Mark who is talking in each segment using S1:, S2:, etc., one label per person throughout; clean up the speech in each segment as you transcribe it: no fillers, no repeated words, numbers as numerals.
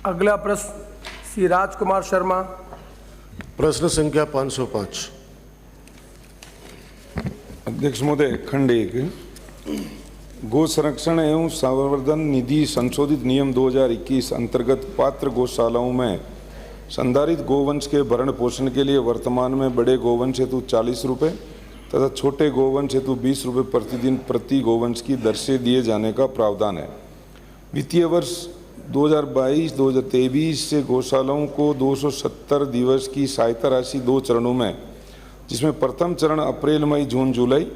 S1: अगला प्रश्न श्री राजकुमार शर्मा।
S2: प्रश्न संख्या 505।
S3: अध्यक्ष महोदय, खंड 1, गो संरक्षण एवं संवर्धन निधि संशोधित नियम 2021 अंतर्गत पात्र गौशालाओं में संधारित गोवंश के भरण पोषण के लिए वर्तमान में बड़े गोवंश हेतु 40 रुपये तथा छोटे गोवंश हेतु 20 रुपये प्रतिदिन प्रति गोवंश की दर से दिए जाने का प्रावधान है। वित्तीय वर्ष 2022-2023 से गौशालाओं को 270 दिवस की सहायता राशि 2 चरणों में, जिसमें प्रथम चरण अप्रैल, मई, जून, जुलाई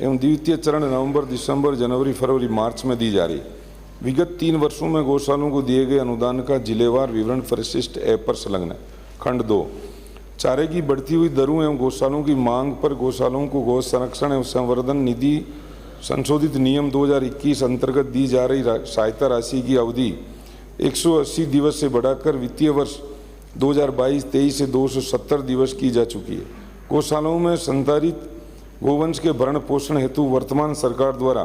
S3: एवं द्वितीय चरण नवंबर, दिसंबर, जनवरी, फरवरी, मार्च में दी जा रही। विगत 3 वर्षों में गौशालाओं को दिए गए अनुदान का जिलेवार विवरण परिशिष्ट ऐप पर संलग्न है। खंड 2, चारे की बढ़ती हुई दरों एवं गौशालाओं की मांग पर गौशालाओं को गौ संरक्षण एवं संवर्धन निधि संशोधित नियम 2021 अंतर्गत दी जा रही सहायता राशि की अवधि 180 दिवस से बढ़ाकर वित्तीय वर्ष 2022-23 से 270 दिवस की जा चुकी है। गौशालाओं में संधारित गोवंश के भरण पोषण हेतु वर्तमान सरकार द्वारा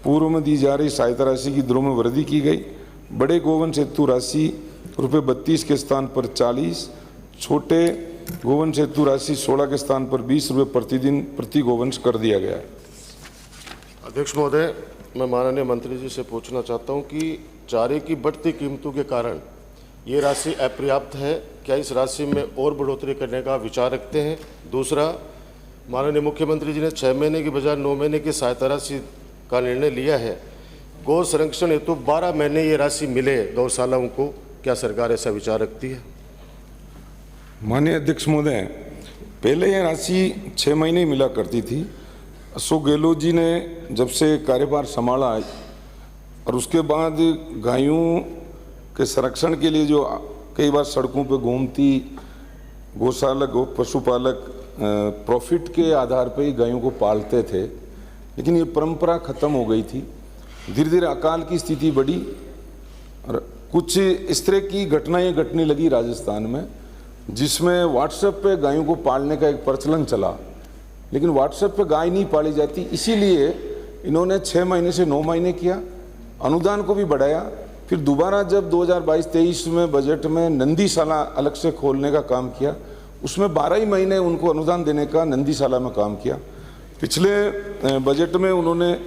S3: पूर्व में दी जा रही सहायता राशि की दरों में वृद्धि की गई। बड़े गोवंश हेतु राशि ₹32 के स्थान पर 40, छोटे गोवंश हेतु राशि 16 के स्थान पर 20 रुपये प्रतिदिन प्रति गोवंश कर दिया गया है।
S2: अध्यक्ष महोदय, मैं माननीय मंत्री जी से पूछना चाहता हूं कि चारे की बढ़ती कीमतों के कारण ये राशि अपर्याप्त है, क्या इस राशि में और बढ़ोतरी करने का विचार रखते हैं? दूसरा, माननीय मुख्यमंत्री जी ने 6 महीने की बजाय 9 महीने की सहायता राशि का निर्णय लिया है। गौ संरक्षण हेतु 12 महीने ये राशि मिले गौशालाओं को, क्या सरकार ऐसा विचार रखती है?
S3: माननीय अध्यक्ष महोदय, पहले यह राशि 6 महीने मिला करती थी। अशोक गहलोत जी ने जब से कार्यभार संभाला और उसके बाद गायों के संरक्षण के लिए जो कई बार सड़कों पर घूमती गौशालक पशुपालक प्रॉफिट के आधार पर ही गायों को पालते थे, लेकिन ये परंपरा खत्म हो गई थी। धीरे धीरे अकाल की स्थिति बढ़ी और कुछ इस तरह की घटनाएं घटने लगी राजस्थान में, जिसमें व्हाट्सएप पे गायों को पालने का एक प्रचलन चला, लेकिन व्हाट्सएप पे गाय नहीं पाली जाती, इसीलिए इन्होंने 6 महीने से 9 महीने किया, अनुदान को भी बढ़ाया। फिर दोबारा जब 2022-23 में बजट में नंदीशाला अलग से खोलने का काम किया, उसमें 12 ही महीने उनको अनुदान देने का नंदीशाला में काम किया। पिछले बजट में उन्होंने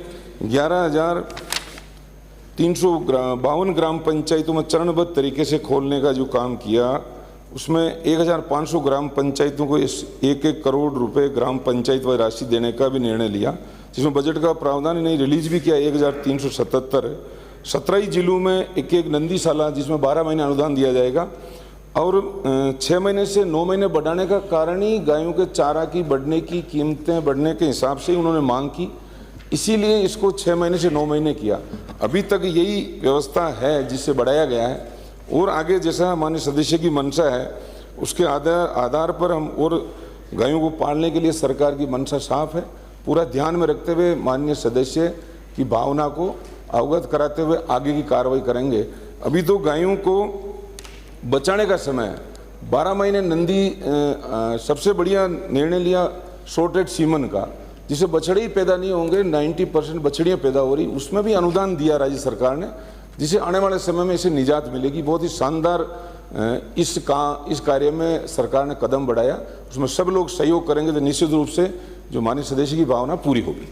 S3: 11,352 ग्राम पंचायतों में चरणबद्ध तरीके से खोलने का जो काम किया, उसमें 1,500 ग्राम पंचायतों को 1-1 करोड़ रुपए ग्राम पंचायत वाली राशि देने का भी निर्णय लिया, जिसमें बजट का प्रावधान नहीं रिलीज भी किया। 1,377 17 ही जिलों में एक नंदीशाला, जिसमें 12 महीने अनुदान दिया जाएगा। और 6 महीने से 9 महीने बढ़ाने का कारण ही गायों के चारा की बढ़ने की कीमतें बढ़ने के हिसाब से ही उन्होंने मांग की, इसीलिए इसको 6 महीने से 9 महीने किया। अभी तक यही व्यवस्था है जिससे बढ़ाया गया है, और आगे जैसा माननीय सदस्य की मंशा है उसके आधार पर हम और गायों को पालने के लिए सरकार की मंशा साफ है। पूरा ध्यान में रखते हुए माननीय सदस्य की भावना को अवगत कराते हुए आगे की कार्रवाई करेंगे। अभी तो गायों को बचाने का समय है। 12 महीने नंदी सबसे बढ़िया निर्णय लिया शॉर्टेज सीमन का, जिसे बछड़े ही पैदा नहीं होंगे, 90% बछड़ियाँ पैदा हो रही, उसमें भी अनुदान दिया राज्य सरकार ने, जिसे आने वाले समय में इसे निजात मिलेगी। बहुत ही शानदार इस कार्य में सरकार ने कदम बढ़ाया, उसमें सब लोग सहयोग करेंगे तो निश्चित रूप से जो माननीय सदस्य की भावना पूरी होगी।